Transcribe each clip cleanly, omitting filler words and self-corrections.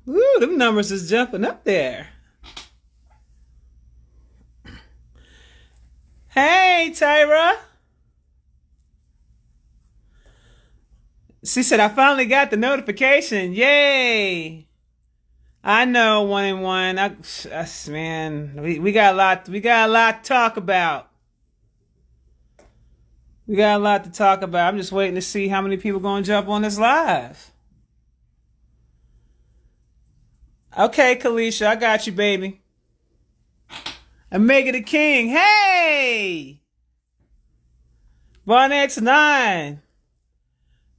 Ooh, them numbers is jumping up there. Hey, Tyra. She said, I finally got the notification. Yay. I know 1 and 1. Man, we got a lot to talk about. We got a lot to talk about. I'm just waiting to see how many people going to jump on this live. Okay, Kalisha, I got you, baby. And make it a king. Hey! Von X9.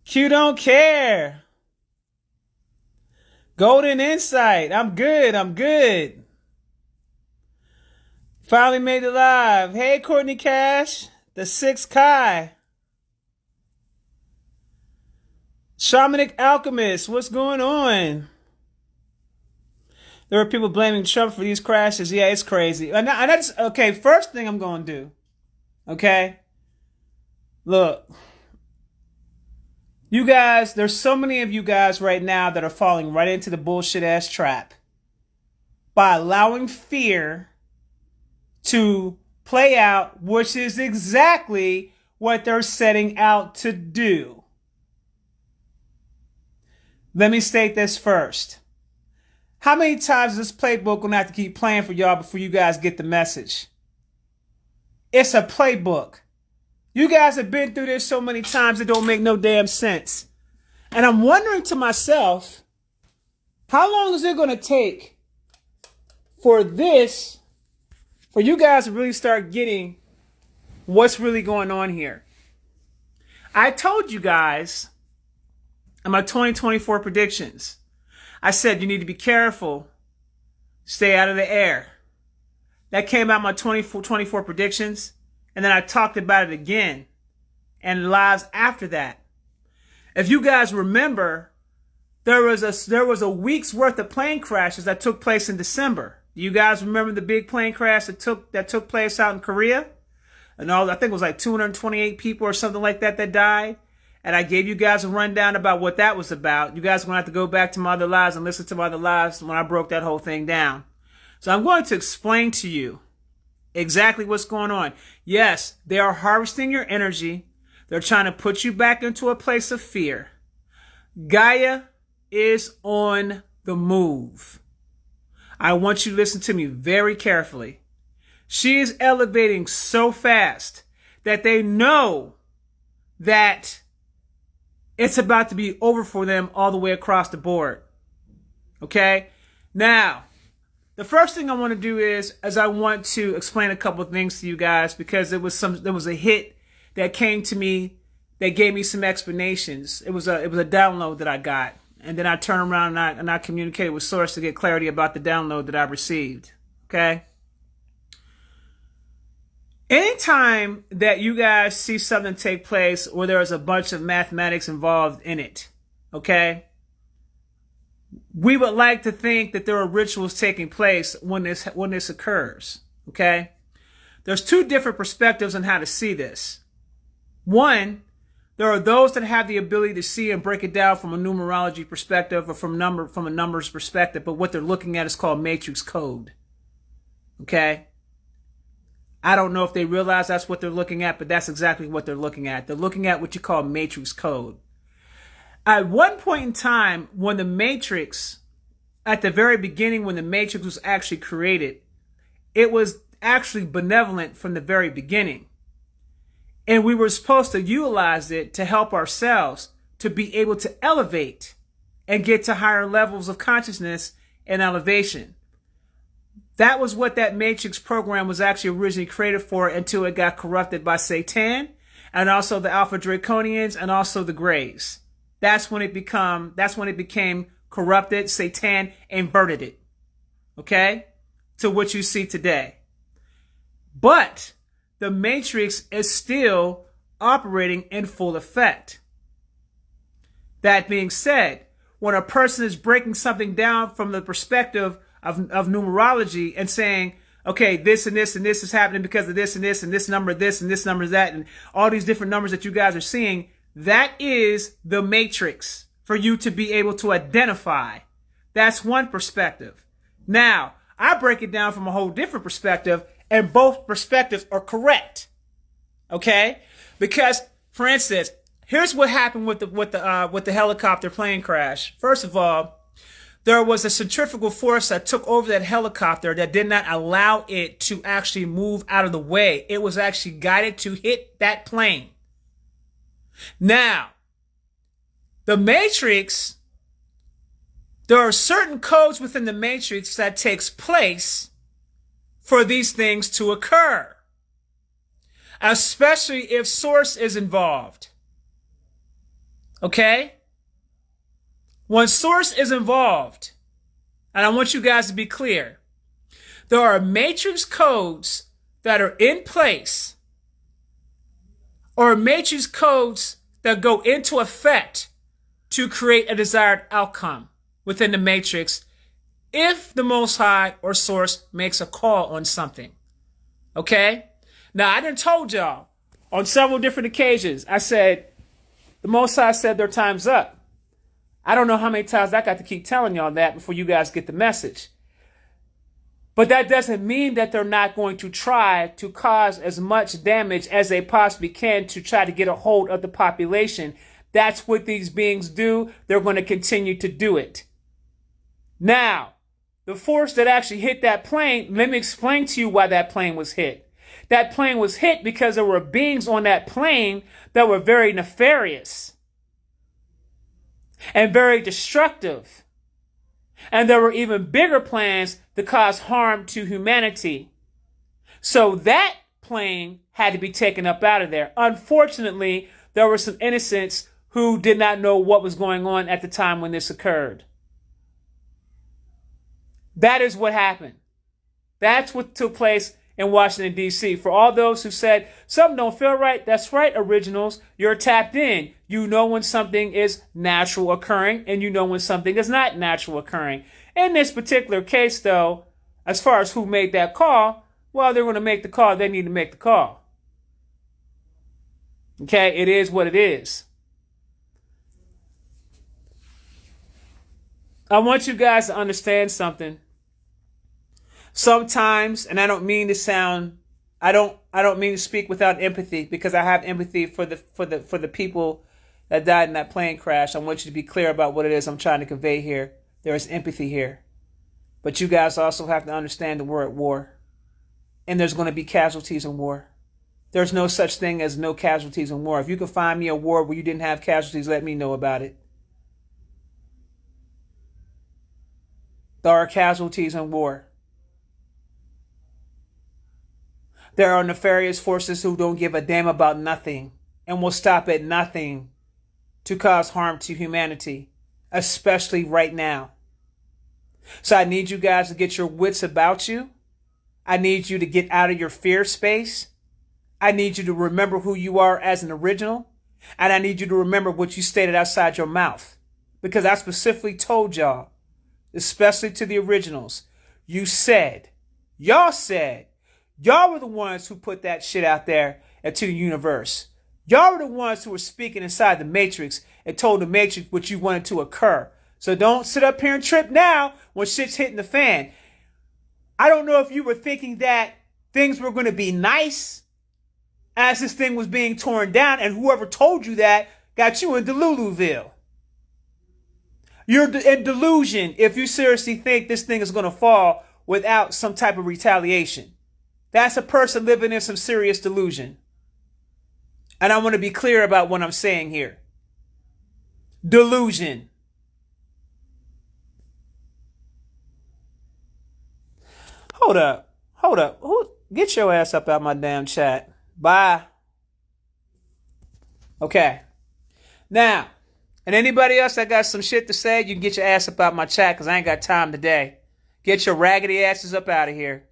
Q don't care. Golden Insight. I'm good. Finally made it live. Hey, Courtney Cash. The 6 Kai. Shamanic Alchemist. What's going on? There are people blaming Trump for these crashes. Yeah, it's crazy. Okay, first thing I'm going to do. Okay? Look. You guys, there's so many of you guys right now that are falling right into the bullshit ass trap by allowing fear to play out, which is exactly what they're setting out to do. Let me state this first. How many times is this playbook going to have to keep playing for y'all before you guys get the message? It's a playbook. You guys have been through this so many times it don't make no damn sense. And I'm wondering to myself, how long is it going to take for you guys to really start getting what's really going on here? I told you guys in my 2024 predictions, I said you need to be careful, stay out of the air. That came out in my 2024 predictions. And then I talked about it again and lives after that. If you guys remember, there was a week's worth of plane crashes that took place in December. You guys remember the big plane crash that took place out in Korea? And I think it was like 228 people or something like that died. And I gave you guys a rundown about what that was about. You guys are going to have to go back to my other lives and listen to my other lives when I broke that whole thing down. So I'm going to explain to you exactly what's going on. Yes, they are harvesting your energy. They're trying to put you back into a place of fear. Gaia is on the move. I want you to listen to me very carefully. She is elevating so fast that they know that it's about to be over for them all the way across the board. Okay? Now, the first thing I want to do is I want to explain a couple of things to you guys because there was a hit that came to me that gave me some explanations. It was a download that I got, and then I turned around and I communicated with Source to get clarity about the download that I received. Okay. Anytime that you guys see something take place where there is a bunch of mathematics involved in it, okay, we would like to think that there are rituals taking place when this occurs, okay? There's two different perspectives on how to see this. One, there are those that have the ability to see and break it down from a numerology perspective or from a numbers perspective, but what they're looking at is called matrix code, okay? I don't know if they realize that's what they're looking at, but that's exactly what they're looking at. They're looking at what you call matrix code. At one point in time, when the Matrix, at the very beginning, when the Matrix was actually created, it was actually benevolent from the very beginning. And we were supposed to utilize it to help ourselves to be able to elevate and get to higher levels of consciousness and elevation. That was what that Matrix program was actually originally created for until it got corrupted by Satan and also the Alpha Draconians and also the Greys. That's when it became corrupted. Satan inverted it, okay, to what you see today. But the Matrix is still operating in full effect. That being said, when a person is breaking something down from the perspective of numerology and saying, okay, this and this and this is happening because of this and this number this and this number that and all these different numbers that you guys are seeing, That is the matrix for you to be able to identify. That's one perspective. Now, I break it down from a whole different perspective, and both perspectives are correct. Okay? Because, for instance, here's what happened with the helicopter plane crash. First of all, there was a centrifugal force that took over that helicopter that did not allow it to actually move out of the way. It was actually guided to hit that plane. Now, the matrix, there are certain codes within the matrix that takes place for these things to occur, especially if source is involved. Okay? When source is involved, and I want you guys to be clear, there are matrix codes that are in place, or matrix codes that go into effect to create a desired outcome within the matrix if the Most High or source makes a call on something. Okay? Now, I done told y'all on several different occasions, I said, the Most High said their time's up. I don't know how many times I got to keep telling y'all that before you guys get the message. But that doesn't mean that they're not going to try to cause as much damage as they possibly can to try to get a hold of the population. That's what these beings do. They're going to continue to do it. Now, the force that actually hit that plane, let me explain to you why that plane was hit. That plane was hit because there were beings on that plane that were very nefarious and very destructive. And there were even bigger plans to cause harm to humanity. So that plane had to be taken up out of there. Unfortunately, there were some innocents who did not know what was going on at the time when this occurred. That is what happened. That's what took place in Washington, D.C. For all those who said, something don't feel right, that's right, originals. You're tapped in. You know when something is natural occurring, and you know when something is not natural occurring. In this particular case, though, as far as who made that call, well, they're going to make the call. They need to make the call. Okay, it is what it is. I want you guys to understand something. Sometimes, and I don't mean to sound, I don't mean to speak without empathy, because I have empathy for the people that died in that plane crash. I want you to be clear about what it is I'm trying to convey here. There is empathy here. But you guys also have to understand that we're at war. And there's going to be casualties in war. There's no such thing as no casualties in war. If you can find me a war where you didn't have casualties, let me know about it. There are casualties in war. There are nefarious forces who don't give a damn about nothing and will stop at nothing to cause harm to humanity, especially right now. So I need you guys to get your wits about you. I need you to get out of your fear space. I need you to remember who you are as an original. And I need you to remember what you stated outside your mouth. Because I specifically told y'all, especially to the originals, y'all said, y'all were the ones who put that shit out there into the universe. Y'all were the ones who were speaking inside the Matrix and told the Matrix what you wanted to occur. So don't sit up here and trip now when shit's hitting the fan. I don't know if you were thinking that things were going to be nice as this thing was being torn down, and whoever told you that got you in Deluluville. You're in delusion if you seriously think this thing is going to fall without some type of retaliation. That's a person living in some serious delusion. And I want to be clear about what I'm saying here. Delusion. Hold up. Get your ass up out my damn chat. Bye. Okay. Now, and anybody else that got some shit to say, you can get your ass up out my chat because I ain't got time today. Get your raggedy asses up out of here.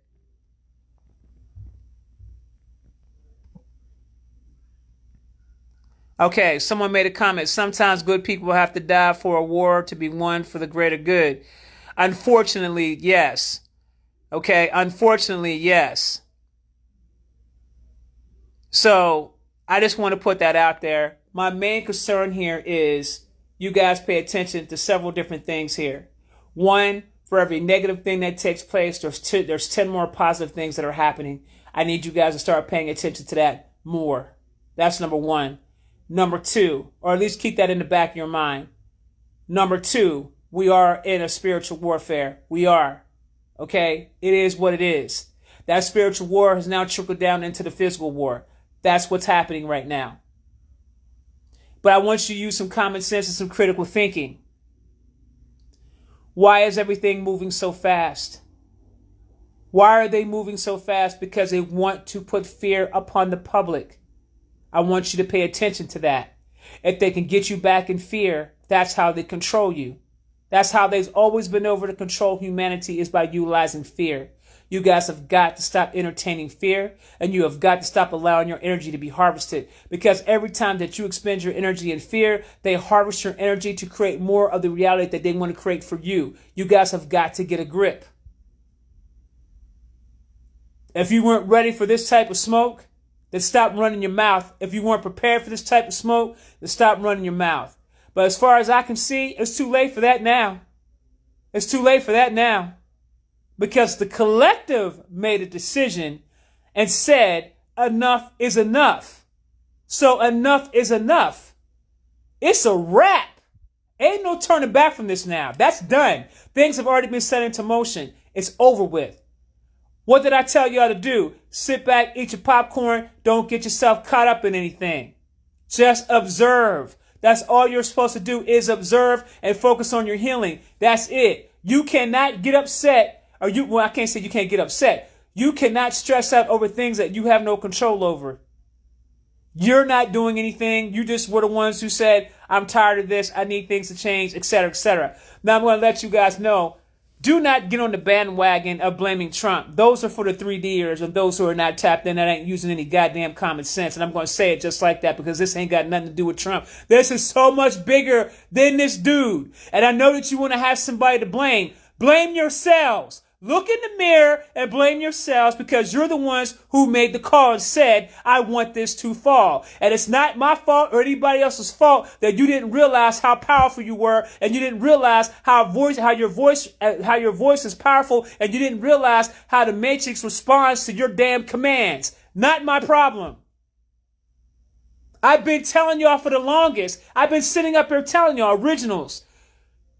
Okay, someone made a comment. Sometimes good people have to die for a war to be won for the greater good. Unfortunately, yes. Okay, unfortunately, yes. So, I just want to put that out there. My main concern here is you guys pay attention to several different things here. One, for every negative thing that takes place, there's 10 more positive things that are happening. I need you guys to start paying attention to that more. That's number one. Number two, or at least keep that in the back of your mind. Number two, we are in a spiritual warfare. We are. Okay? It is what it is. That spiritual war has now trickled down into the physical war. That's what's happening right now. But I want you to use some common sense and some critical thinking. Why is everything moving so fast? Why are they moving so fast? Because they want to put fear upon the public. I want you to pay attention to that. If they can get you back in fear, that's how they control you. That's how they've always been able to control humanity, is by utilizing fear. You guys have got to stop entertaining fear, and you have got to stop allowing your energy to be harvested, because every time that you expend your energy in fear, they harvest your energy to create more of the reality that they want to create for you. You guys have got to get a grip. If you weren't ready for this type of smoke, then stop running your mouth. If you weren't prepared for this type of smoke, then stop running your mouth. But as far as I can see, it's too late for that now. It's too late for that now. Because the collective made a decision and said, enough is enough. So enough is enough. It's a wrap. Ain't no turning back from this now. That's done. Things have already been set into motion. It's over with. What did I tell y'all to do? Sit back, eat your popcorn. Don't get yourself caught up in anything. Just observe. That's all you're supposed to do, is observe and focus on your healing. That's it. You cannot get upset. I can't say you can't get upset. You cannot stress out over things that you have no control over. You're not doing anything. You just were the ones who said, I'm tired of this. I need things to change, etc., etc. Now I'm going to let you guys know, do not get on the bandwagon of blaming Trump. Those are for the 3Ders and those who are not tapped in, that ain't using any goddamn common sense. And I'm going to say it just like that, because this ain't got nothing to do with Trump. This is so much bigger than this dude. And I know that you want to have somebody to blame. Blame yourselves. Look in the mirror and blame yourselves, because you're the ones who made the call and said, I want this to fall. And it's not my fault or anybody else's fault that you didn't realize how powerful you were, and you didn't realize how your voice is powerful, and you didn't realize how the Matrix responds to your damn commands. Not my problem. I've been telling y'all for the longest. I've been sitting up here telling y'all, originals.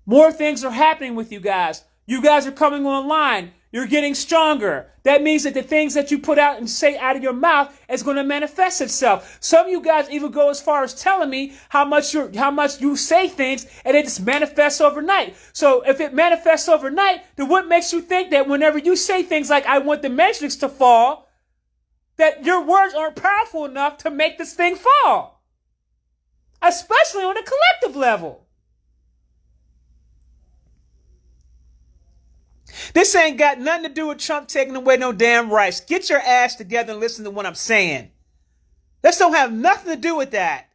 More things are happening with you guys. You guys are coming online. You're getting stronger. That means that the things that you put out and say out of your mouth is going to manifest itself. Some of you guys even go as far as telling me how much you say things and it just manifests overnight. So if it manifests overnight, then what makes you think that whenever you say things like, I want the Matrix to fall, that your words aren't powerful enough to make this thing fall? Especially on a collective level. This ain't got nothing to do with Trump taking away no damn rights. Get your ass together and listen to what I'm saying. This don't have nothing to do with that.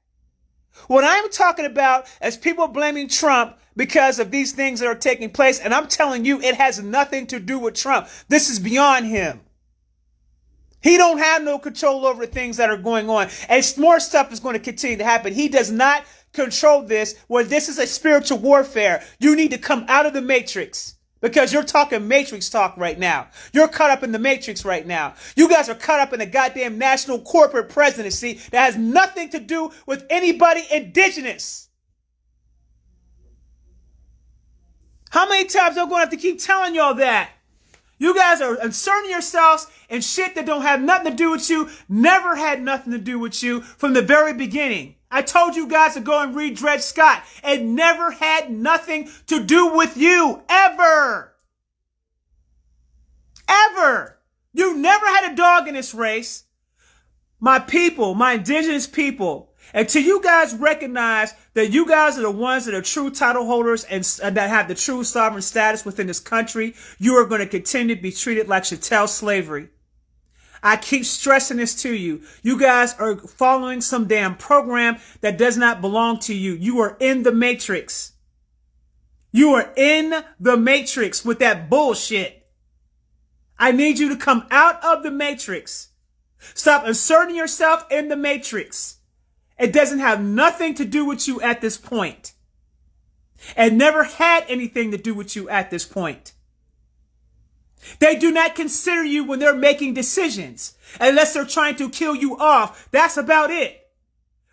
What I'm talking about is people blaming Trump because of these things that are taking place. And I'm telling you, it has nothing to do with Trump. This is beyond him. He don't have no control over the things that are going on. And more stuff is going to continue to happen. He does not control this. Well, this is a spiritual warfare. You need to come out of the Matrix. Because you're talking Matrix talk right now. You're caught up in the Matrix right now. You guys are caught up in the goddamn national corporate presidency that has nothing to do with anybody indigenous. How many times am I going to have to keep telling y'all that? You guys are inserting yourselves in shit that don't have nothing to do with you, never had nothing to do with you from the very beginning. I told you guys to go and read Dred Scott. It never had nothing to do with you, ever. Ever. You never had a dog in this race. My people, my indigenous people, until you guys recognize that you guys are the ones that are true title holders and that have the true sovereign status within this country, you are going to continue to be treated like chattel slavery. I keep stressing this to you. You guys are following some damn program that does not belong to you. You are in the Matrix. You are in the Matrix with that bullshit. I need you to come out of the Matrix. Stop inserting yourself in the matrix. It doesn't have nothing to do with you at this point. It never had anything to do with you at this point. They do not consider you when they're making decisions, unless they're trying to kill you off. That's about it.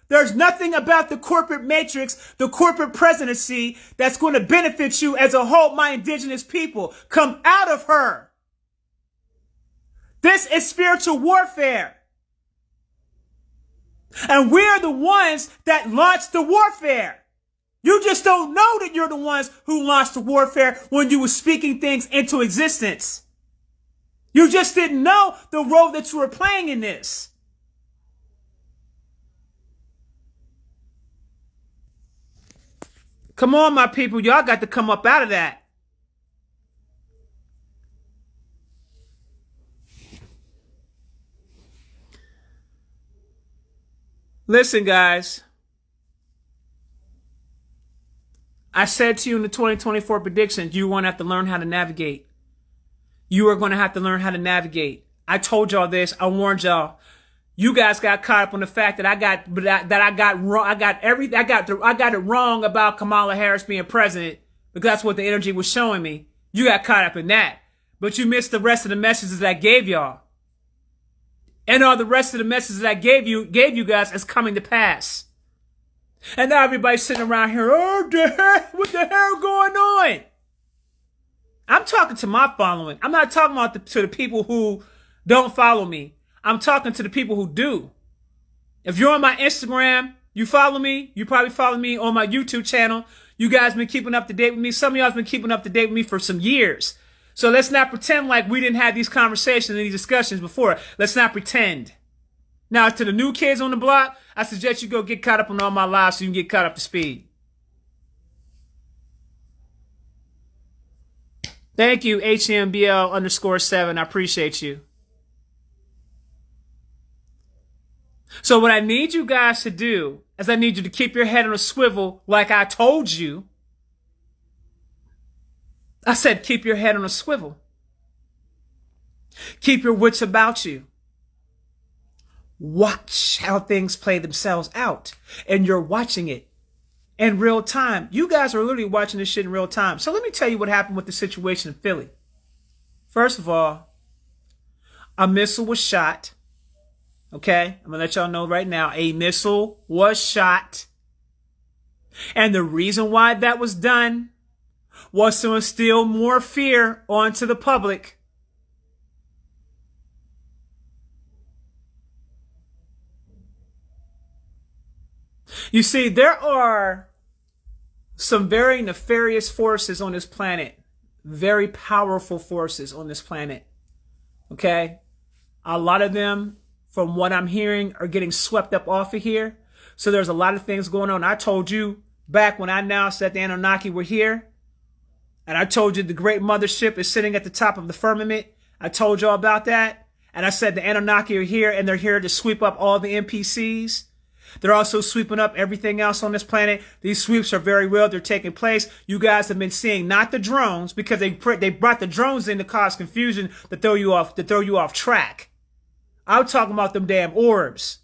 There's nothing about the corporate matrix, the corporate presidency, that's going to benefit you as a whole, my indigenous people. Come out of her. This is spiritual warfare. And we're the ones that launched the warfare. You just don't know that you're the ones who launched the warfare when you were speaking things into existence. You just didn't know the role that you were playing in this. Come on, my people. Y'all got to come up out of that. Listen, guys. I said to you in the 2024 predictions, you're going to have to learn how to navigate. You are going to have to learn how to navigate. I told y'all this. I warned y'all. You guys got caught up on the fact that I got it wrong about Kamala Harris being president, because that's what the energy was showing me. You got caught up in that, but you missed the rest of the messages that I gave y'all. And all the rest of the messages that I gave you guys is coming to pass. And now everybody's sitting around here, what the hell going on? I'm talking to my following. I'm not talking about to the people who don't follow me. I'm talking to the people who do. If you're on my Instagram, you follow me. You probably follow me on my YouTube channel. You guys been keeping up to date with me. Some of y'all have been keeping up to date with me for some years. So let's not pretend like we didn't have these conversations and these discussions before. Let's not pretend. Now, to the new kids on the block, I suggest you go get caught up on all my lives so you can get caught up to speed. Thank you, HMBL_7. I appreciate you. So what I need you guys to do is I need you to keep your head on a swivel like I told you. I said keep your head on a swivel. Keep your wits about you. Watch how things play themselves out. And you're watching it in real time. You guys are literally watching this shit in real time. So let me tell you what happened with the situation in Philly. First of all, a missile was shot. Okay, I'm going to let y'all know right now. A missile was shot. And the reason why that was done was to instill more fear onto the public. You see, there are some very nefarious forces on this planet. Very powerful forces on this planet. Okay? A lot of them, from what I'm hearing, are getting swept up off of here. So there's a lot of things going on. I told you back when I announced that the Anunnaki were here, and I told you the great mothership is sitting at the top of the firmament. I told you all about that. And I said the Anunnaki are here, and they're here to sweep up all the NPCs. They're also sweeping up everything else on this planet. These sweeps are very real. They're taking place. You guys have been seeing not the drones, because they brought the drones in to cause confusion, to throw you off track. I'm talking about them damn orbs.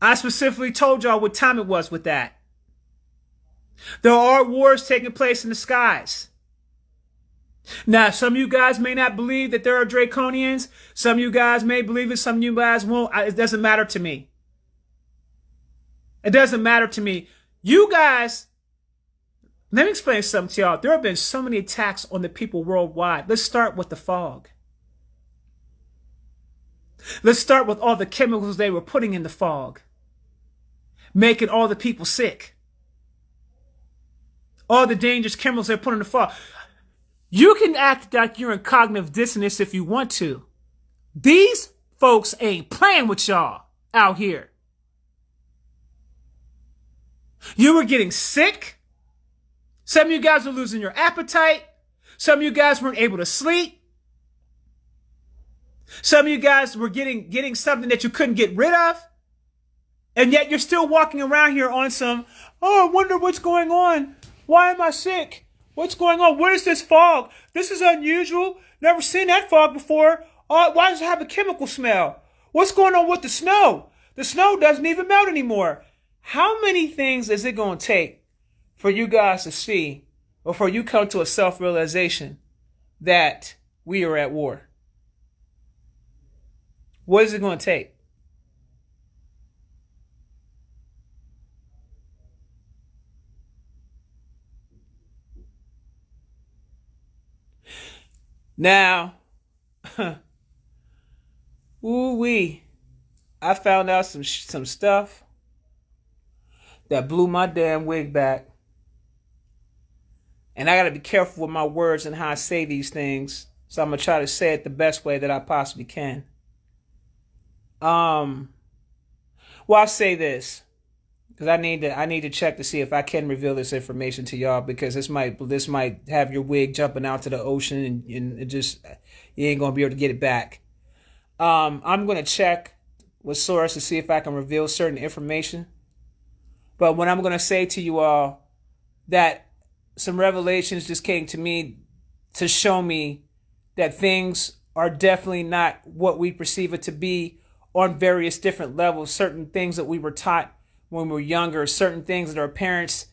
I specifically told y'all what time it was with that. There are wars taking place in the skies. Now, some of you guys may not believe that there are draconians. Some of you guys may believe it. Some of you guys won't. It doesn't matter to me. It doesn't matter to me. You guys, let me explain something to y'all. There have been so many attacks on the people worldwide. Let's start with the fog. Let's start with all the chemicals they were putting in the fog, making all the people sick. All the dangerous chemicals they're putting in the fog. You can act like you're in cognitive dissonance if you want to. These folks ain't playing with y'all out here. You were getting sick. Some of you guys were losing your appetite. Some of you guys weren't able to sleep. Some of you guys were getting something that you couldn't get rid of. And yet you're still walking around here on some, oh, I wonder what's going on. Why am I sick? What's going on? What is this fog? This is unusual. Never seen that fog before. Oh, why does it have a chemical smell? What's going on with the snow? The snow doesn't even melt anymore. How many things is it going to take for you guys to see, or for you come to a self-realization that we are at war? What is it going to take? Now, ooh-wee, I found out some stuff that blew my damn wig back. And I got to be careful with my words and how I say these things. So I'm going to try to say it the best way that I possibly can. Well, I'll say this, because I need to check to see if I can reveal this information to y'all, because this might have your wig jumping out to the ocean, and it just, you ain't gonna be able to get it back. I'm gonna check with source to see if I can reveal certain information. But what I'm gonna say to you all, that some revelations just came to me to show me that things are definitely not what we perceive it to be on various different levels. Certain things that we were taught when we were younger, certain things that our parents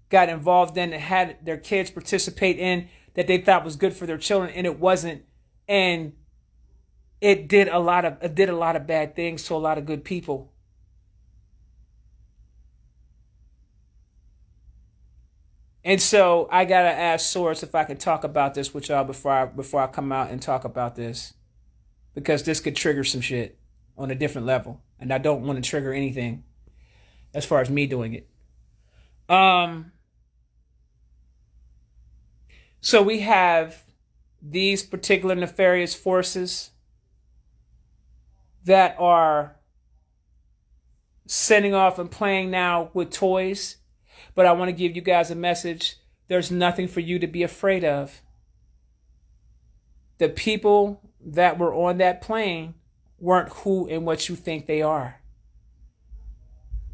got involved in and had their kids participate in that they thought was good for their children, and it wasn't. And it did a lot of bad things to a lot of good people. And so I gotta ask Source if I can talk about this with y'all before I come out and talk about this, because this could trigger some shit on a different level, and I don't want to trigger anything as far as me doing it. So we have these particular nefarious forces that are sending off and playing now with toys. But I want to give you guys a message. There's nothing for you to be afraid of. The people that were on that plane weren't who and what you think they are.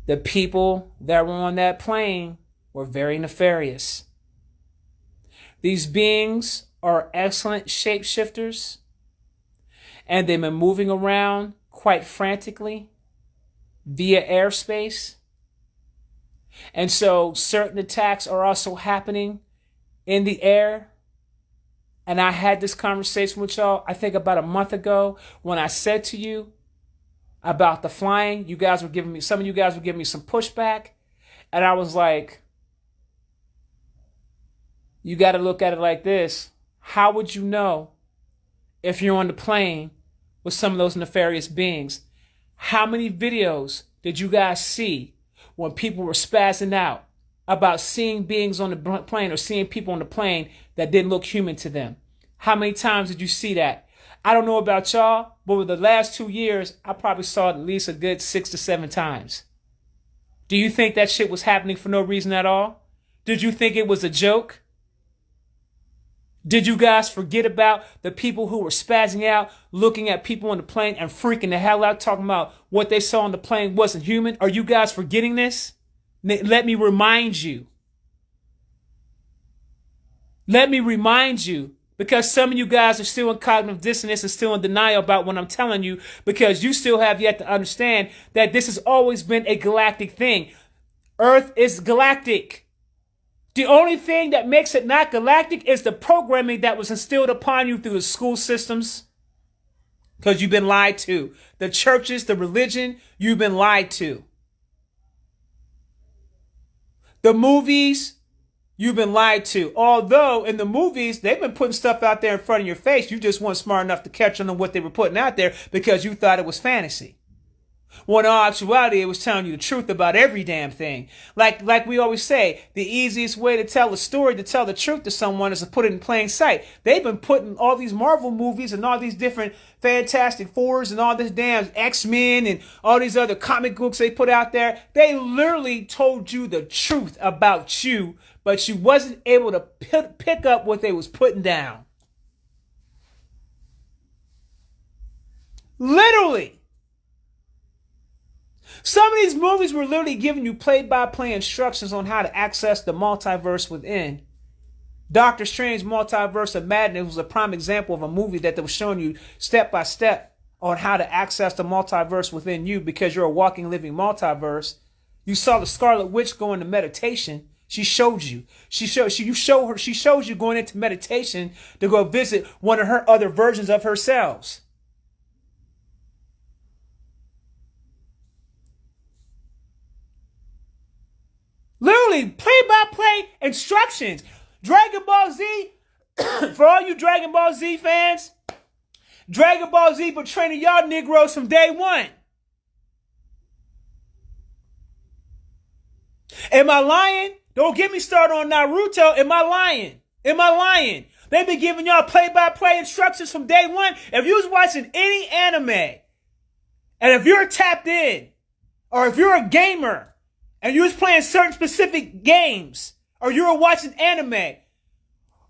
The people that were on that plane were very nefarious. These beings are excellent shapeshifters, and they've been moving around quite frantically via airspace. And so certain attacks are also happening in the air. And I had this conversation with y'all, I think about a month ago, when I said to you about the flying. Some of you guys were giving me some pushback. And I was like, you got to look at it like this. How would you know if you're on the plane with some of those nefarious beings? How many videos did you guys see when people were spazzing out about seeing beings on the plane or seeing people on the plane that didn't look human to them? How many times did you see that? I don't know about y'all, but over the last 2 years, I probably saw it at least a good 6 to 7 times. Do you think that shit was happening for no reason at all? Did you think it was a joke? Did you guys forget about the people who were spazzing out, looking at people on the plane and freaking the hell out, talking about what they saw on the plane wasn't human? Are you guys forgetting this? Let me remind you. Let me remind you, because some of you guys are still in cognitive dissonance and still in denial about what I'm telling you, because you still have yet to understand that this has always been a galactic thing. Earth is galactic. The only thing that makes it not galactic is the programming that was instilled upon you through the school systems, because you've been lied to. The churches, the religion, you've been lied to. The movies, you've been lied to. Although in the movies, they've been putting stuff out there in front of your face. You just weren't smart enough to catch on what they were putting out there because you thought it was fantasy. When in all actuality, it was telling you the truth about every damn thing. Like we always say, the easiest way to tell a story, to tell the truth to someone, is to put it in plain sight. They've been putting all these Marvel movies and all these different Fantastic Fours and all this damn X-Men and all these other comic books they put out there. They literally told you the truth about you, but you wasn't able to pick up what they was putting down. Literally. Some of these movies were literally giving you play-by-play instructions on how to access the multiverse within. Doctor Strange Multiverse of Madness was a prime example of a movie that was showing you step by step on how to access the multiverse within you because you're a walking, living multiverse. You saw the Scarlet Witch go into meditation. She showed you. She shows you going into meditation to go visit one of her other versions of herself. Literally, play-by-play instructions. Dragon Ball Z, for all you Dragon Ball Z fans, Dragon Ball Z been training y'all Negroes from day one. Am I lying? Don't get me started on Naruto. Am I lying? Am I lying? They've been giving y'all play-by-play instructions from day one. If you was watching any anime, and if you're tapped in, or if you're a gamer, and you was playing certain specific games, or you were watching anime,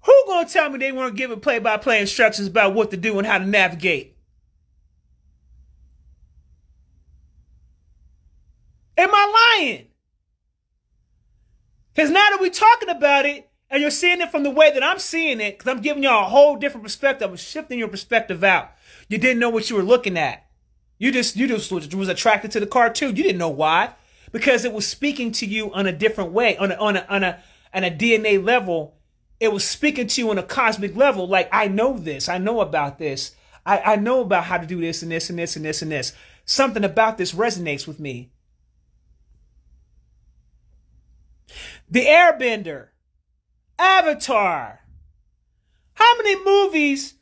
who gonna tell me they weren't giving play-by-play instructions about what to do and how to navigate? Am I lying? Because now that we're talking about it, and you're seeing it from the way that I'm seeing it, because I'm giving y'all a whole different perspective, I'm shifting your perspective out. You didn't know what you were looking at. You just was attracted to the cartoon. You didn't know why. Because it was speaking to you on a different way, on a DNA level. It was speaking to you on a cosmic level. Like, I know this. I know about this. I know about how to do this and this and this and this and this. Something about this resonates with me. The Airbender. Avatar. How many movies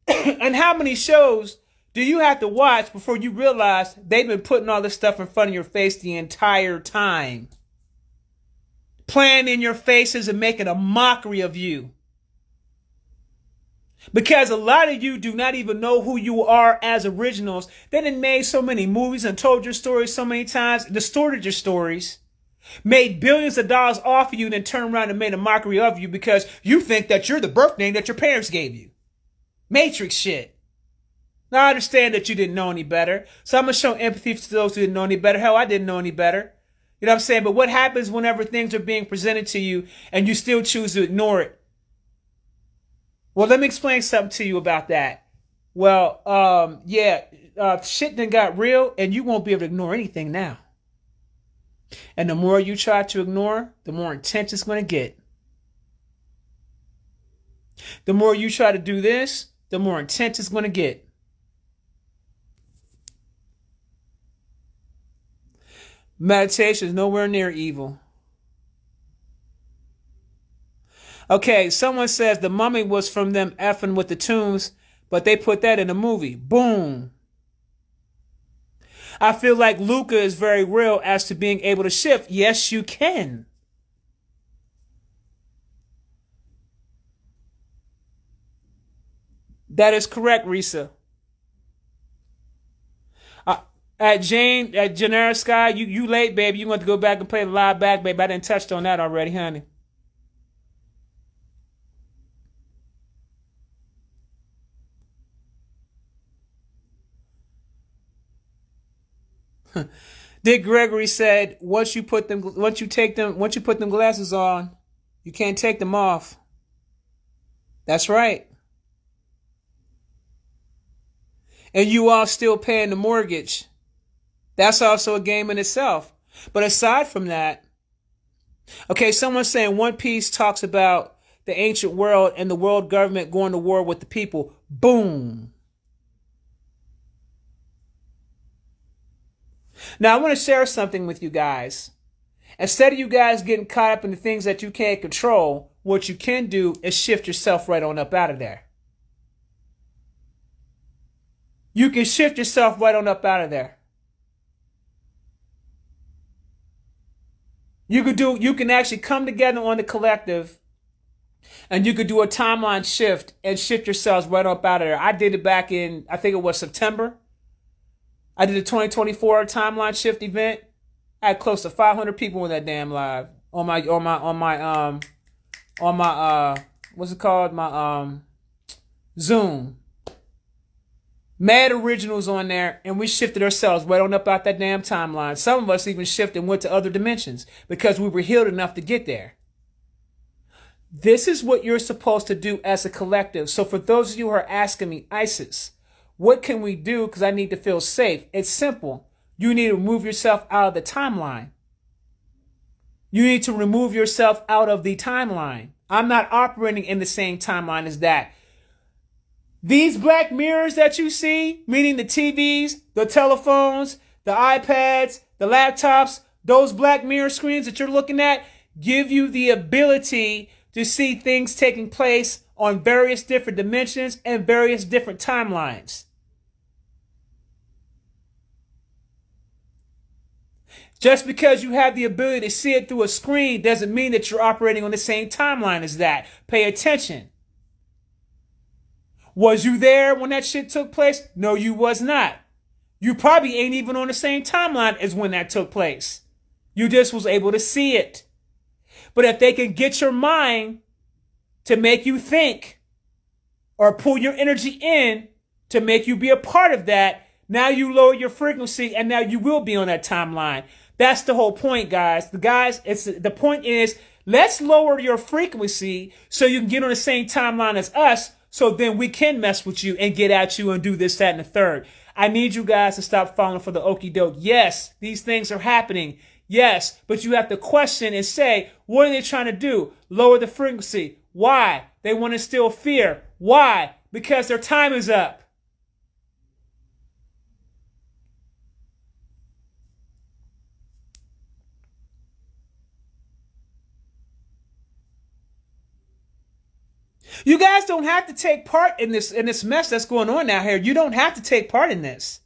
and how many shows do you have to watch before you realize they've been putting all this stuff in front of your face the entire time? Playing in your faces and making a mockery of you. Because a lot of you do not even know who you are as originals. They done made so many movies and told your stories so many times, distorted your stories, made billions of dollars off of you, then turned around and made a mockery of you because you think that you're the birth name that your parents gave you. Matrix shit. Now, I understand that you didn't know any better. So I'm going to show empathy to those who didn't know any better. Hell, I didn't know any better. You know what I'm saying? But what happens whenever things are being presented to you and you still choose to ignore it? Well, let me explain something to you about that. Well, shit done got real and you won't be able to ignore anything now. And the more you try to ignore, the more intense it's going to get. The more you try to do this, the more intense it's going to get. Meditation is nowhere near evil. Okay, someone says the mummy was from them effing with the tombs, but they put that in a movie. Boom. I feel like Luca is very real as to being able to shift. Yes, you can. That is correct, Risa. At Genera Sky, you late, baby. You want to go back and play the live back, baby. I didn't touch on that already, honey. Dick Gregory said, once you put them glasses on, you can't take them off. That's right. And you are still paying the mortgage. That's also a game in itself. But aside from that, okay, someone's saying One Piece talks about the ancient world and the world government going to war with the people. Boom. Now, I want to share something with you guys. Instead of you guys getting caught up in the things that you can't control, what you can do is shift yourself right on up out of there. You can shift yourself right on up out of there. You can actually come together on the collective and you could do a timeline shift and shift yourselves right up out of there. I did it back in, I think it was September. I did a 2024 timeline shift event. I had close to 500 people in that damn live on my what's it called? My Zoom. Mad originals on there, and we shifted ourselves right on up out that damn timeline. Some of us even shifted and went to other dimensions because we were healed enough to get there. This is what you're supposed to do as a collective. So for those of you who are asking me, Isis, what can we do because I need to feel safe? It's simple. You need to remove yourself out of the timeline. You need to remove yourself out of the timeline. I'm not operating in the same timeline as that. These black mirrors that you see, meaning the TVs, the telephones, the iPads, the laptops, those black mirror screens that you're looking at give you the ability to see things taking place on various different dimensions and various different timelines. Just because you have the ability to see it through a screen doesn't mean that you're operating on the same timeline as that. Pay attention. Was you there when that shit took place? No, you was not. You probably ain't even on the same timeline as when that took place. You just was able to see it. But if they can get your mind to make you think or pull your energy in to make you be a part of that, now you lower your frequency and now you will be on that timeline. That's the whole point, guys. The point is, let's lower your frequency so you can get on the same timeline as us, so then we can mess with you and get at you and do this, that, and the third. I need you guys to stop falling for the okie doke. Yes, these things are happening. Yes, but you have to question and say, what are they trying to do? Lower the frequency. Why? They want to instill fear. Why? Because their time is up. You guys don't have to take part in this mess that's going on out here. You don't have to take part in this.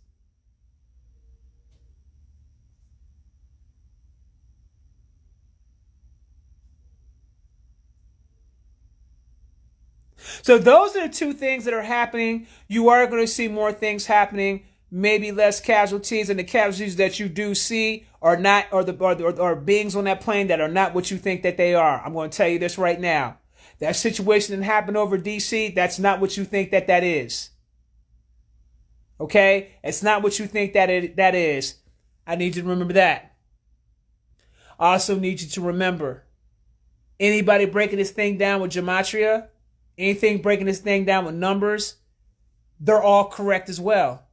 So those are the two things that are happening. You are going to see more things happening, maybe less casualties, and the casualties that you do see are not, or beings on that plane that are not what you think that they are. I'm going to tell you this right now. That situation that happened over DC, that's not what you think that is. Okay? It's not what you think that is. I need you to remember that. I also need you to remember, anybody breaking this thing down with gematria, anything breaking this thing down with numbers, they're all correct as well.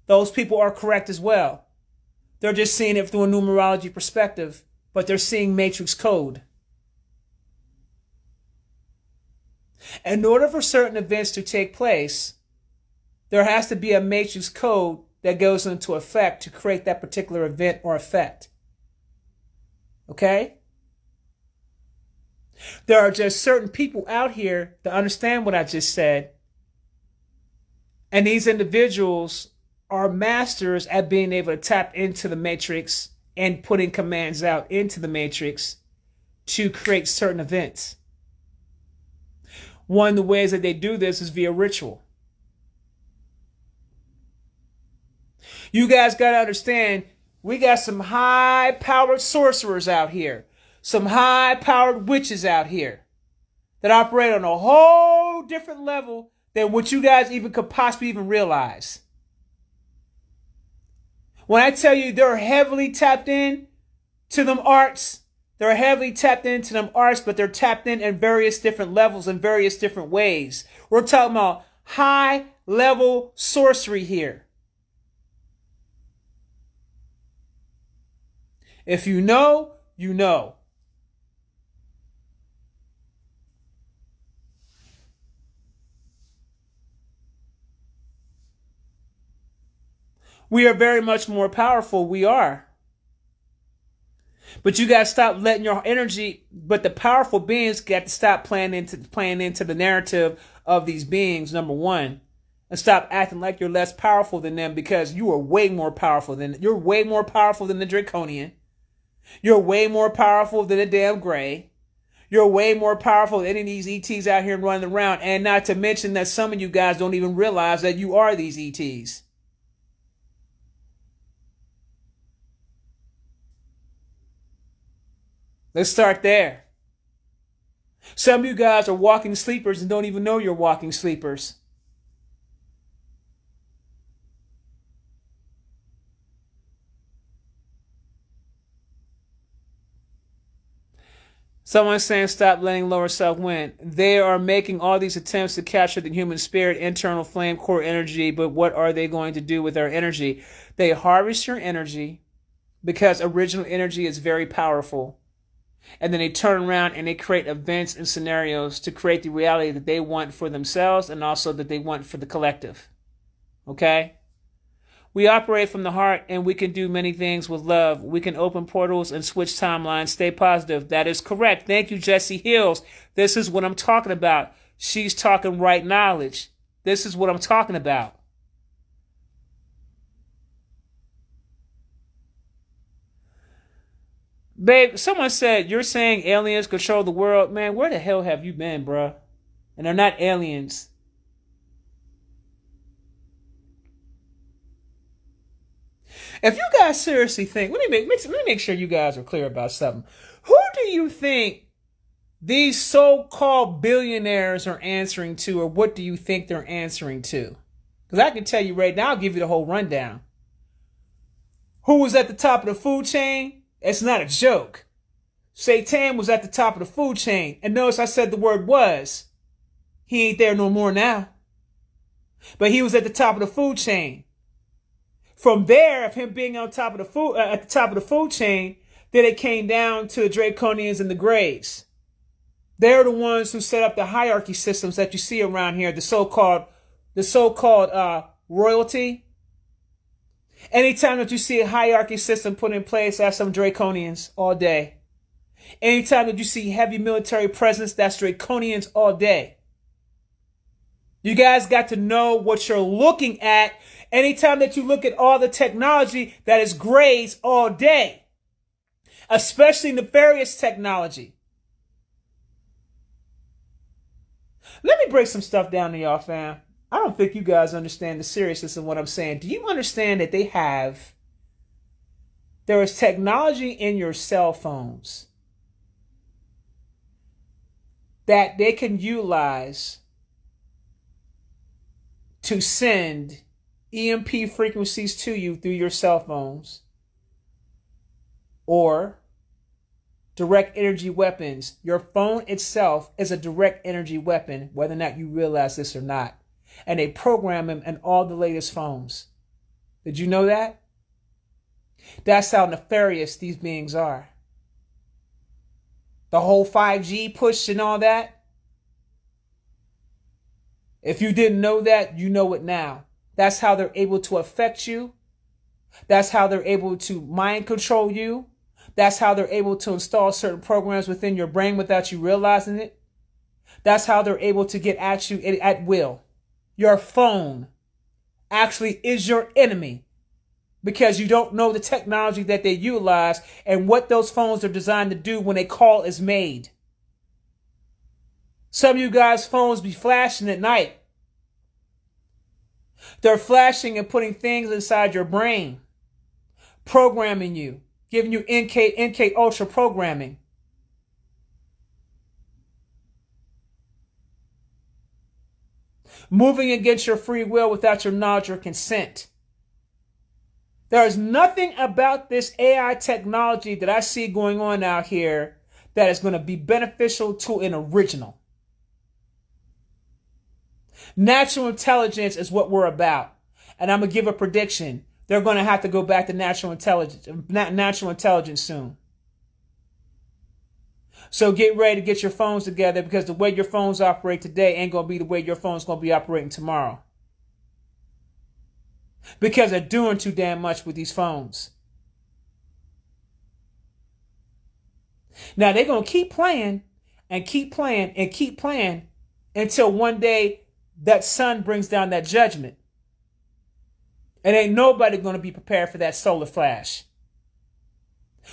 Those people are correct as well. They're just seeing it through a numerology perspective, but they're seeing matrix code. In order for certain events to take place, there has to be a matrix code that goes into effect to create that particular event or effect. Okay? There are just certain people out here that understand what I just said. And these individuals are masters at being able to tap into the matrix and putting commands out into the matrix to create certain events. One of the ways that they do this is via ritual. You guys got to understand, we got some high-powered sorcerers out here. Some high-powered witches out here that operate on a whole different level than what you guys even could possibly even realize. When I tell you they're heavily tapped in to them arts, they're heavily tapped into them arts, but they're tapped in various different levels in various different ways. We're talking about high-level sorcery here. If you know, you know. We are very much more powerful. We are. But you got to stop letting your energy, but the powerful beings got to stop playing into the narrative of these beings, number one, and stop acting like you're less powerful than them, because you're way more powerful than the Draconian. You're way more powerful than the damn Gray. You're way more powerful than any of these ETs out here running around, and not to mention that some of you guys don't even realize that you are these ETs. Let's start there. Some of you guys are walking sleepers and don't even know you're walking sleepers. Someone's saying stop letting lower self win. They are making all these attempts to capture the human spirit, internal flame, core energy, but what are they going to do with our energy? They harvest your energy because original energy is very powerful. And then they turn around and they create events and scenarios to create the reality that they want for themselves and also that they want for the collective. Okay? We operate from the heart and we can do many things with love. We can open portals and switch timelines. Stay positive. That is correct. Thank you, Jessie Hills. This is what I'm talking about. She's talking right knowledge. This is what I'm talking about. Babe, someone said, you're saying aliens control the world. Man, where the hell have you been, bruh? And they're not aliens. If you guys seriously think, let me make sure you guys are clear about something. Who do you think these so-called billionaires are answering to, or what do you think they're answering to? Because I can tell you right now, I'll give you the whole rundown. Who was at the top of the food chain? It's not a joke. Satan was at the top of the food chain. And notice I said the word was. He ain't there no more now. But he was at the top of the food chain. From there, of him being on top of the food, at the top of the food chain, then it came down to the Draconians and the Greys. They're the ones who set up the hierarchy systems that you see around here, the so-called royalty. Anytime that you see a hierarchy system put in place, that's some Draconians all day. Anytime that you see heavy military presence, that's Draconians all day. You guys got to know what you're looking at. Anytime that you look at all the technology, that is Greys all day. Especially nefarious technology. Let me break some stuff down to y'all, fam. I don't think you guys understand the seriousness of what I'm saying. Do you understand that there is technology in your cell phones that they can utilize to send EMP frequencies to you through your cell phones, or direct energy weapons? Your phone itself is a direct energy weapon, whether or not you realize this or not. And they program them in all the latest phones. Did you know that? That's how nefarious these beings are. The whole 5G push and all that. If you didn't know that, you know it now. That's how they're able to affect you. That's how they're able to mind control you. That's how they're able to install certain programs within your brain without you realizing it. That's how they're able to get at you at will. Your phone actually is your enemy because you don't know the technology that they utilize and what those phones are designed to do when a call is made. Some of you guys' phones be flashing at night. They're flashing and putting things inside your brain, programming you, giving you NK Ultra programming. Moving against your free will without your knowledge or consent. There is nothing about this AI technology that I see going on out here that is going to be beneficial to an original. Natural intelligence is what we're about. And I'm going to give a prediction. They're going to have to go back to natural intelligence soon. So get ready to get your phones together, because the way your phones operate today ain't going to be the way your phone's going to be operating tomorrow. Because they're doing too damn much with these phones. Now they're going to keep playing and keep playing and keep playing until one day that sun brings down that judgment. And ain't nobody going to be prepared for that solar flash,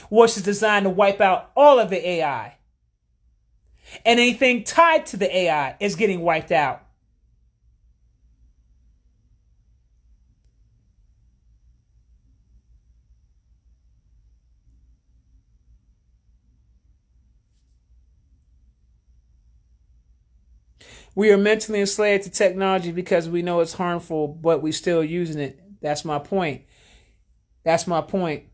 which is designed to wipe out all of the AI. And anything tied to the AI is getting wiped out. We are mentally enslaved to technology because we know it's harmful, but we still using it. That's my point. That's my point.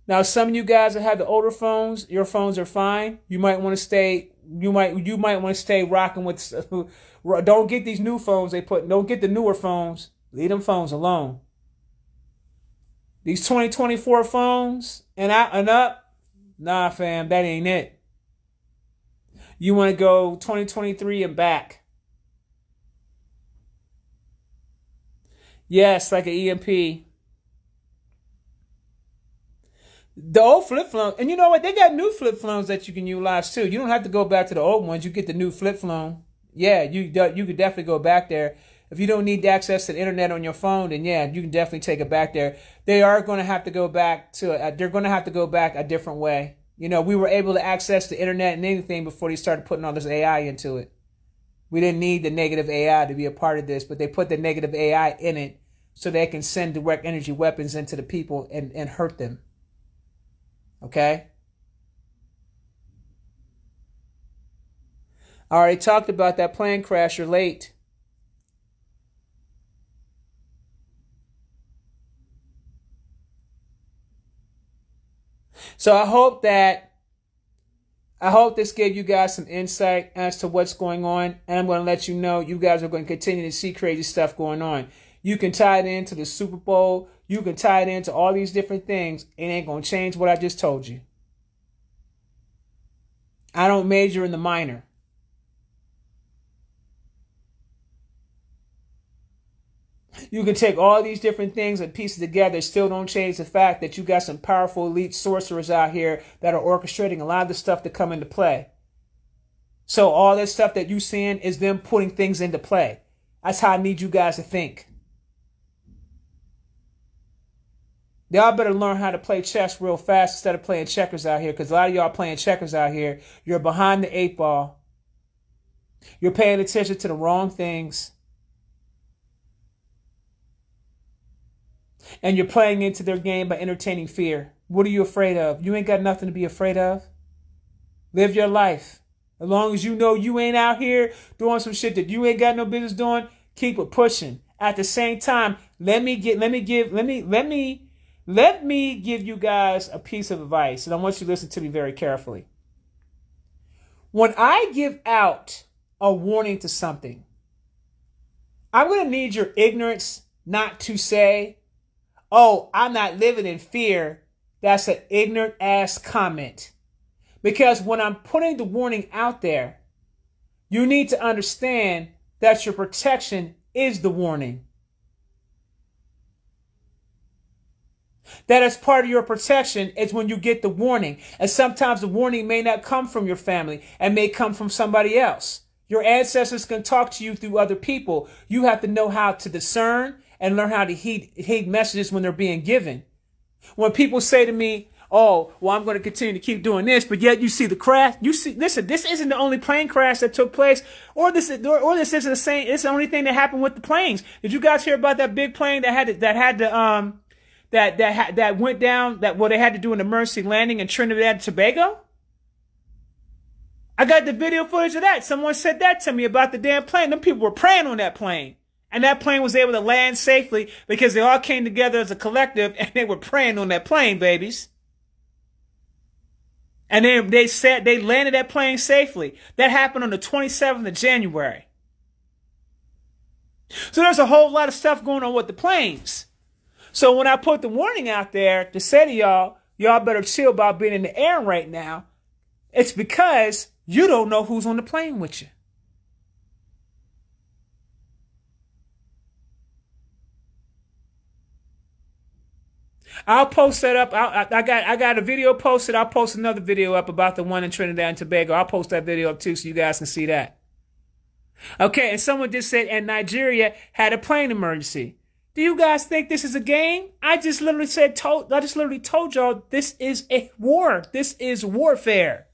Now, some of you guys that have the older phones, your phones are fine. You might want to stay. You might want to stay rocking with. Don't get these new phones they put. Don't get the newer phones. Leave them phones alone. These 2024 phones and up, nah, fam, that ain't it. You want to go 2023 and back. Yes, like an EMP. The old flip phone, and you know what? They got new flip phones that you can utilize too. You don't have to go back to the old ones. You get the new flip phone. Yeah, you could definitely go back there. If you don't need access to the internet on your phone, then yeah, you can definitely take it back there. They are going to have to go back they're going to have to go back a different way. You know, we were able to access the internet and anything before they started putting all this AI into it. We didn't need the negative AI to be a part of this, but they put the negative AI in it so they can send direct energy weapons into the people and hurt them. Okay? I already talked about that plane crash. You're late. So I hope this gave you guys some insight as to what's going on. And I'm going to let you know you guys are going to continue to see crazy stuff going on. You can tie it into the Super Bowl. You can tie it into all these different things. It ain't going to change what I just told you. I don't major in the minor. You can take all these different things and piece it together. Still don't change the fact that you got some powerful elite sorcerers out here that are orchestrating a lot of the stuff to come into play. So all this stuff that you seeing is them putting things into play. That's how I need you guys to think. Y'all better learn how to play chess real fast instead of playing checkers out here, because a lot of y'all playing checkers out here. You're behind the 8 ball. You're paying attention to the wrong things. And you're playing into their game by entertaining fear. What are you afraid of? You ain't got nothing to be afraid of. Live your life. As long as you know you ain't out here doing some shit that you ain't got no business doing, keep it pushing. At the same time, let me give you guys a piece of advice, and I want you to listen to me very carefully. When I give out a warning to something, I'm going to need your ignorance not to say, "Oh, I'm not living in fear." That's an ignorant ass comment. Because when I'm putting the warning out there, you need to understand that your protection is the warning. That as part of your protection is when you get the warning. And sometimes the warning may not come from your family and may come from somebody else. Your ancestors can talk to you through other people. You have to know how to discern and learn how to heed messages when they're being given. When people say to me, "Oh, well, I'm going to continue to keep doing this," but yet you see the crash. Listen, this isn't the only plane crash that took place, or this isn't the same. It's the only thing that happened with the planes. Did you guys hear about that big plane that went down? They had to do an emergency landing in Trinidad and Tobago? I got the video footage of that. Someone said that to me about the damn plane. Them people were praying on that plane. And that plane was able to land safely because they all came together as a collective and they were praying on that plane, babies. And then they said they landed that plane safely. That happened on the 27th of January. So there's a whole lot of stuff going on with the planes. So when I put the warning out there to say to y'all better chill about being in the air right now, it's because you don't know who's on the plane with you. I'll post that up. I got a video posted. I'll post another video up about the one in Trinidad and Tobago. I'll post that video up too so you guys can see that. Okay, and someone just said, and Nigeria had a plane emergency. Do you guys think this is a game? I just literally told y'all this is a war. This is warfare.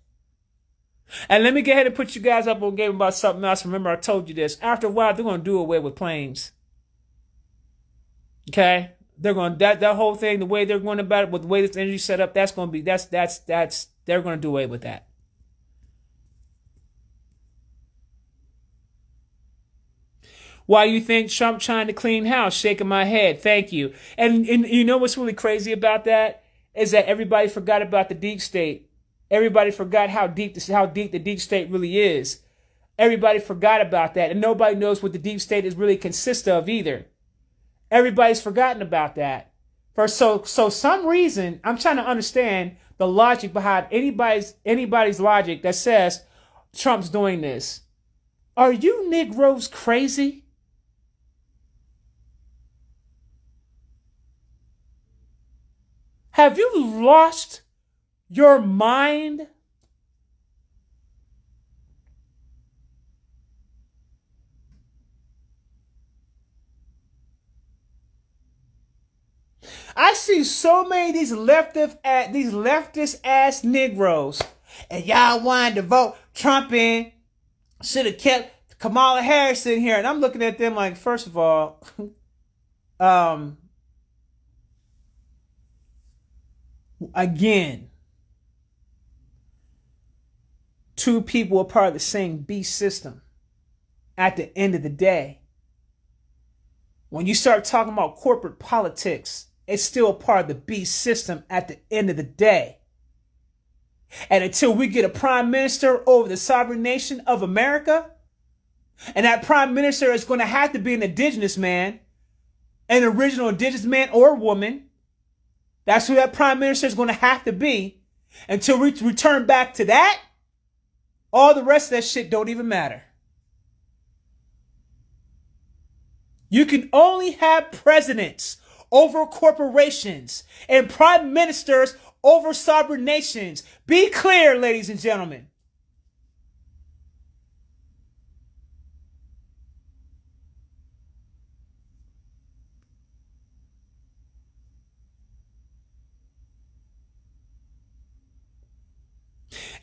And let me go ahead and put you guys up on game about something else. Remember, I told you this. After a while, they're going to do away with planes. Okay? They're going that whole thing, the way they're going about it, with the way this energy set up, they're going to do away with that. Why you think Trump trying to clean house? Shaking my head. Thank you. And you know what's really crazy about that is that everybody forgot about the deep state. Everybody forgot how deep the deep state really is. Everybody forgot about that, and nobody knows what the deep state is really consists of either. Everybody's forgotten about that. For so some reason, I'm trying to understand the logic behind anybody's logic that says Trump's doing this. Are you Negroes crazy? Have you lost your mind? I see so many of these leftist ass Negroes, and y'all wanted to vote Trump in. Should have kept Kamala Harris in here, and I'm looking at them like, first of all, again, two people are part of the same beast system. At the end of the day, when you start talking about corporate politics, it's still a part of the beast system at the end of the day. And until we get a prime minister over the sovereign nation of America, and that prime minister is going to have to be an indigenous man, an original indigenous man or woman, that's who that prime minister is going to have to be. Until we return back to that, all the rest of that shit don't even matter. You can only have presidents over corporations and prime ministers over sovereign nations. Be clear, ladies and gentlemen.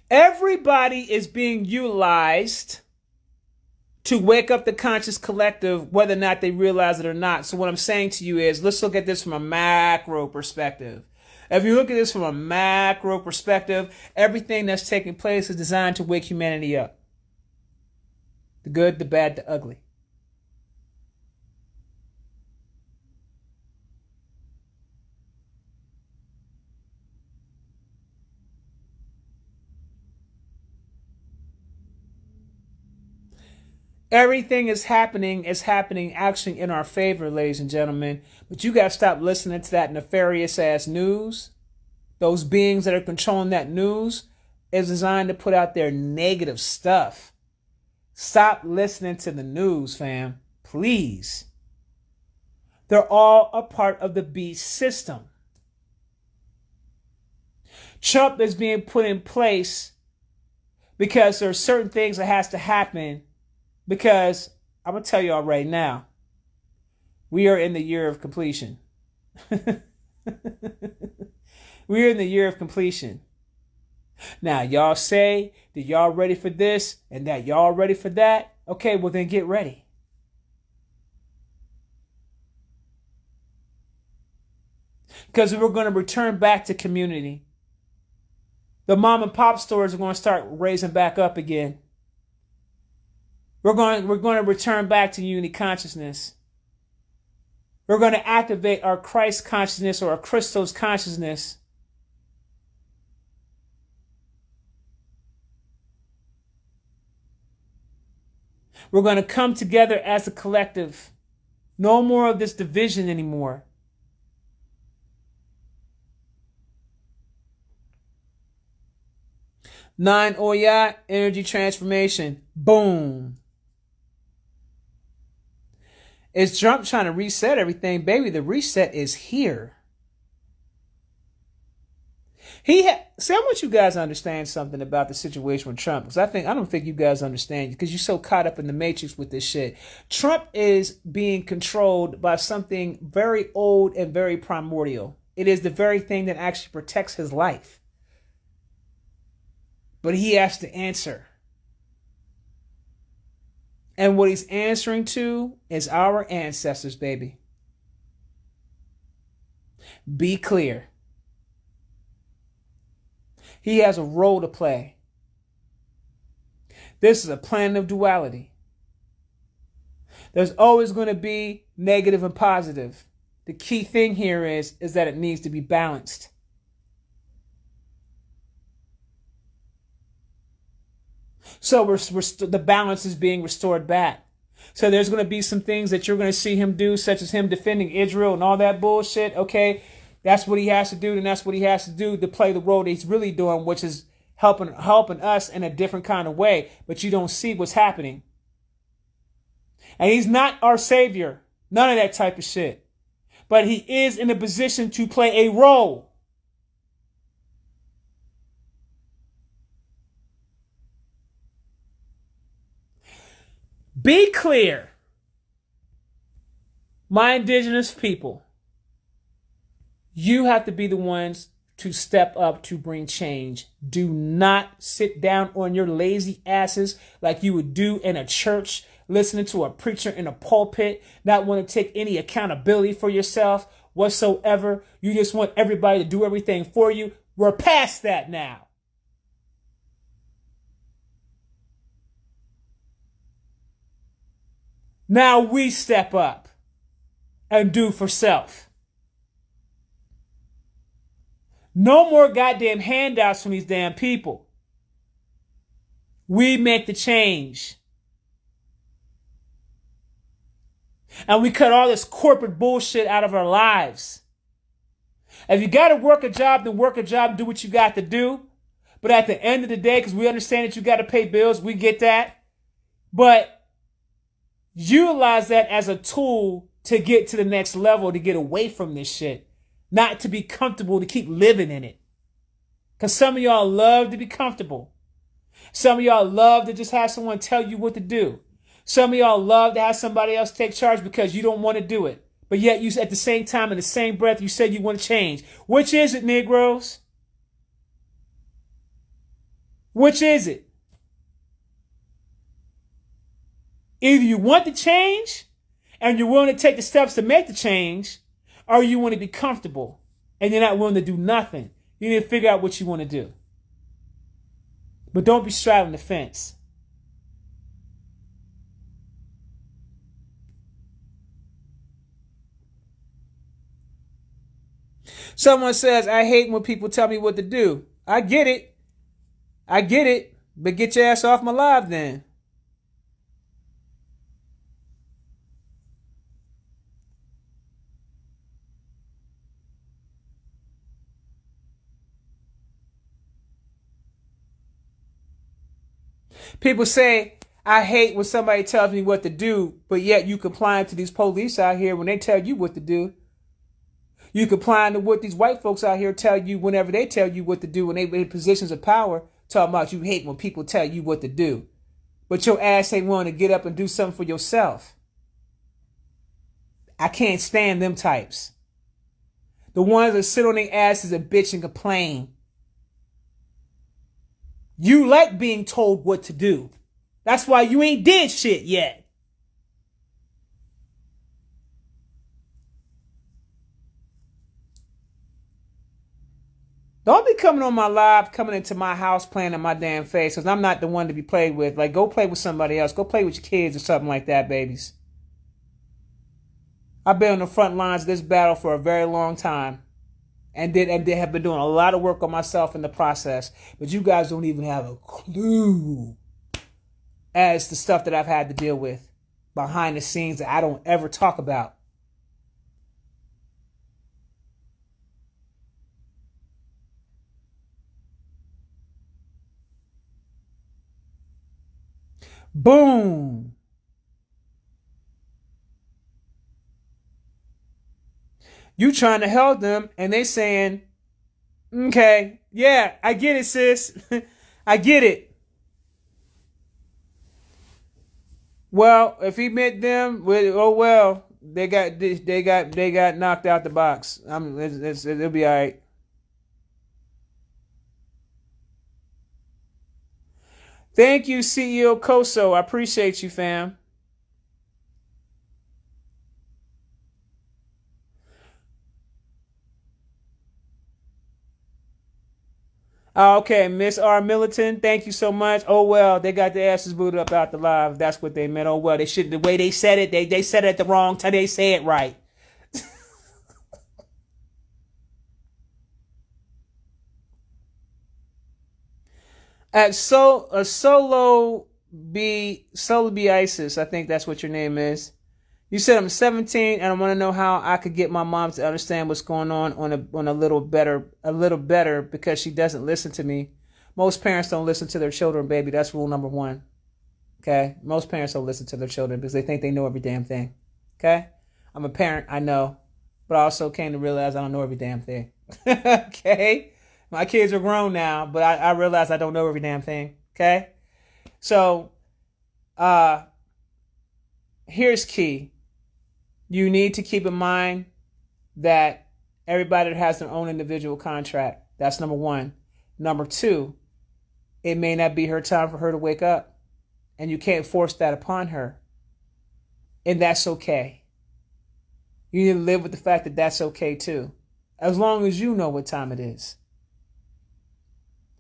Everybody is being utilized to wake up the conscious collective, whether or not they realize it or not. So what I'm saying to you is, let's look at this from a macro perspective. If you look at this from a macro perspective, everything that's taking place is designed to wake humanity up. The good, the bad, the ugly. Everything is happening actually in our favor, ladies and gentlemen. But you got to stop listening to that nefarious ass news. Those beings that are controlling that news is designed to put out their negative stuff. Stop listening to the news, fam. Please. They're all a part of the beast system. Trump is being put in place because there are certain things that has to happen. Because I'm going to tell y'all right now, we are in the year of completion. We are in the year of completion. Now, y'all say that y'all ready for this and that y'all ready for that. Okay, well then get ready. Because we're going to return back to community. The mom and pop stores are going to start raising back up again. We're going to return back to unity consciousness. We're going to activate our Christ consciousness or our Christos consciousness. We're going to come together as a collective. No more of this division anymore. Nine Oya, energy transformation. Boom. Is Trump trying to reset everything? Baby, the reset is here. See, I want you guys to understand something about the situation with Trump. Because I don't think you guys understand, because you're so caught up in the matrix with this shit. Trump is being controlled by something very old and very primordial. It is the very thing that actually protects his life. But he has to answer. And what he's answering to is our ancestors, baby. Be clear. He has a role to play. This is a planet of duality. There's always going to be negative and positive. The key thing here is that it needs to be balanced. So the balance is being restored back. So there's going to be some things that you're going to see him do, such as him defending Israel and all that bullshit. Okay, that's what he has to do, and that's what he has to do to play the role that he's really doing, which is helping us in a different kind of way. But you don't see what's happening. And he's not our savior. None of that type of shit. But he is in a position to play a role. Be clear, my indigenous people. You have to be the ones to step up to bring change. Do not sit down on your lazy asses like you would do in a church, listening to a preacher in a pulpit, not want to take any accountability for yourself whatsoever. You just want everybody to do everything for you. We're past that now. Now we step up and do for self. No more goddamn handouts from these damn people. We make the change. And we cut all this corporate bullshit out of our lives. If you got to work a job, then work a job, do what you got to do. But at the end of the day, because we understand that you got to pay bills, we get that. But utilize that as a tool to get to the next level, to get away from this shit. Not to be comfortable, to keep living in it. Because some of y'all love to be comfortable. Some of y'all love to just have someone tell you what to do. Some of y'all love to have somebody else take charge because you don't want to do it. But yet you, at the same time, in the same breath, you said you want to change. Which is it, Negroes? Which is it? Either you want to change and you're willing to take the steps to make the change, or you want to be comfortable and you're not willing to do nothing. You need to figure out what you want to do. But don't be straddling the fence. Someone says, I hate when people tell me what to do. I get it. I get it. But get your ass off my live then. People say, I hate when somebody tells me what to do, but yet you complying to these police out here when they tell you what to do. You complying to what these white folks out here tell you whenever they tell you what to do when they in positions of power, talking about you hate when people tell you what to do. But your ass ain't willing to get up and do something for yourself. I can't stand them types. The ones that sit on their asses and bitch and complain. You like being told what to do. That's why you ain't did shit yet. Don't be coming on my live, coming into my house playing in my damn face, because I'm not the one to be played with. Like, go play with somebody else. Go play with your kids or something like that, babies. I've been on the front lines of this battle for a very long time. And have been doing a lot of work on myself in the process. But you guys don't even have a clue as to stuff that I've had to deal with behind the scenes that I don't ever talk about. Boom. You trying to help them and they saying, okay, yeah, I get it, sis. I get it. Well, if he met them, oh well, they got knocked out the box. It'll be all right. Thank you, CEO Koso. I appreciate you, fam. Okay, Miss R. Militant, thank you so much. Oh well, they got their asses booted up out the live. That's what they meant. Oh well, they should. The way they said it, they said it at the wrong time. They say it right. At Solo B Isis, I think that's what your name is. You said I'm 17 and I want to know how I could get my mom to understand what's going on a little better because she doesn't listen to me. Most parents don't listen to their children, baby. That's rule number one. Okay? Most parents don't listen to their children because they think they know every damn thing. Okay? I'm a parent, I know. But I also came to realize I don't know every damn thing. Okay? My kids are grown now, but I realize I don't know every damn thing. Okay? So, here's key. You need to keep in mind that everybody has their own individual contract. That's number one. Number two, it may not be her time for her to wake up. And you can't force that upon her. And that's okay. You need to live with the fact that that's okay too. As long as you know what time it is.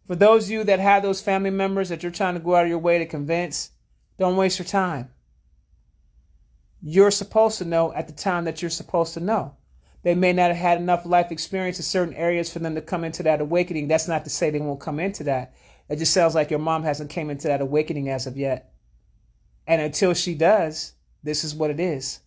For those of you that have those family members that you're trying to go out of your way to convince, don't waste your time. You're supposed to know at the time that you're supposed to know. They may not have had enough life experience in certain areas for them to come into that awakening. That's not to say they won't come into that. It just sounds like your mom hasn't came into that awakening as of yet. And until she does, this is what it is.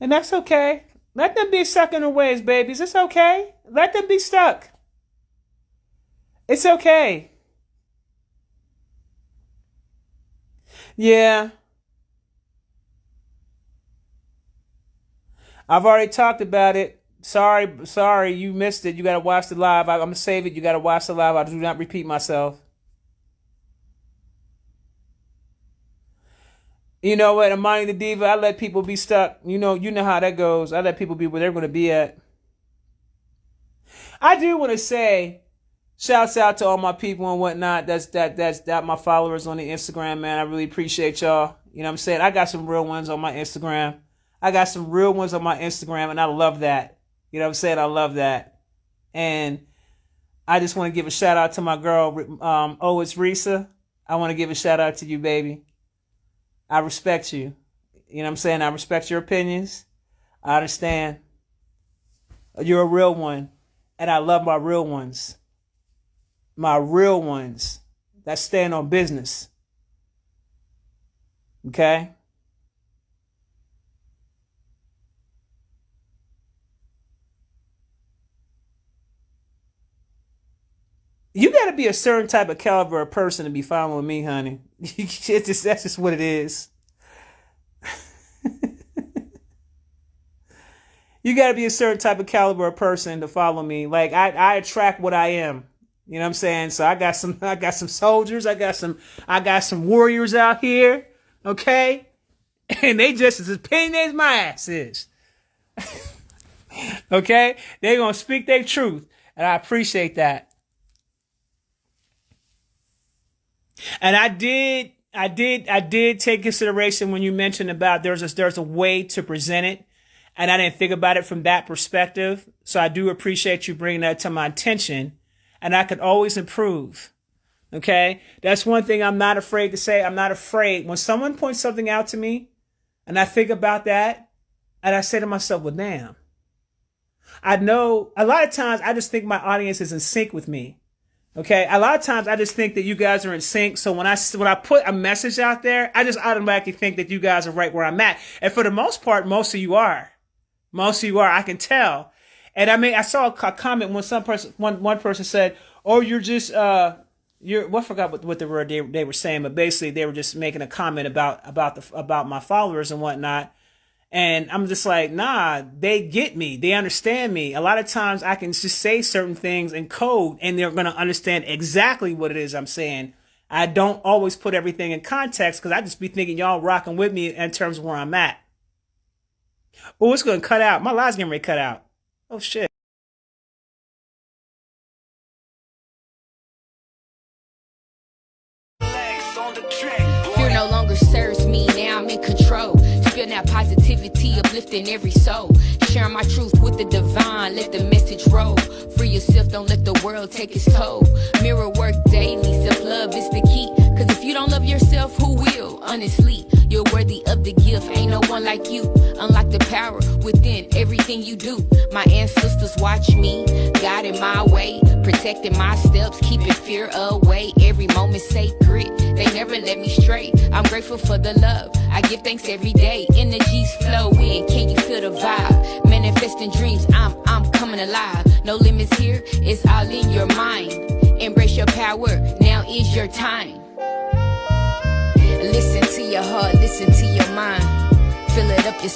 And that's okay. Let them be stuck in their ways, babies. It's okay. Let them be stuck. It's okay. Yeah. I've already talked about it. Sorry, you missed it. You got to watch the live. I'm going to save it. You got to watch the live. I do not repeat myself. You know what? Amani the Diva, I let people be stuck. You know how that goes. I let people be where they're going to be at. I do want to say, shouts out to all my people and whatnot. That's my followers on the Instagram, man. I really appreciate y'all. You know what I'm saying? I got some real ones on my Instagram. And I love that. You know what I'm saying? I love that. And I just want to give a shout out to my girl, it's Risa. I want to give a shout out to you, baby. I respect you. You know what I'm saying? I respect your opinions. I understand. You're a real one. And I love my real ones. My real ones that stand on business. Okay? You got to be a certain type of caliber of person to be following me, honey. That's just what it is. You got to be a certain type of caliber of person to follow me. Like I attract what I am. You know what I'm saying? So I got some soldiers. I got some warriors out here. Okay, and they just as opinionated as my ass is. Okay, they're gonna speak their truth, and I appreciate that. And I did take consideration when you mentioned about there's a way to present it, and I didn't think about it from that perspective. So I do appreciate you bringing that to my attention, and I could always improve. Okay, that's one thing I'm not afraid to say. I'm not afraid when someone points something out to me, and I think about that, and I say to myself, "Well, damn." I know a lot of times I just think my audience is in sync with me. Okay, a lot of times I just think that you guys are in sync. So when I put a message out there, I just automatically think that you guys are right where I'm at. And for the most part, most of you are. I can tell. And I saw a comment when one person said, "Oh, you're just I forgot what the word they were saying, but basically they were just making a comment about my followers and whatnot." And I'm just like, nah, they get me. They understand me. A lot of times I can just say certain things in code and they're going to understand exactly what it is I'm saying. I don't always put everything in context because I just be thinking y'all rocking with me in terms of where I'm at. Oh, it's going to cut out. My live's getting ready to cut out. Oh, shit. Fear no longer serves me, now I'm in control. Spilling that positivity, uplifting every soul. Sharing my truth with the divine, let the message roll. Free yourself, don't let the world take its toll. Mirror work daily, self-love is the key. Cause if you don't love yourself, who will? Honestly, you're worthy of the gift, ain't no one like you. Unlock the power within everything you do. My ancestors watch me, guiding my way, protecting my steps, keeping fear away. Every moment sacred, they never let me stray. I'm grateful for the love, I give thanks every day. Energies flowing, can you feel the vibe? Manifesting dreams, I'm coming alive. No limits here, it's all in your mind. Embrace your power, now is your time. Listen to your heart, listen to your mind. Fill it up your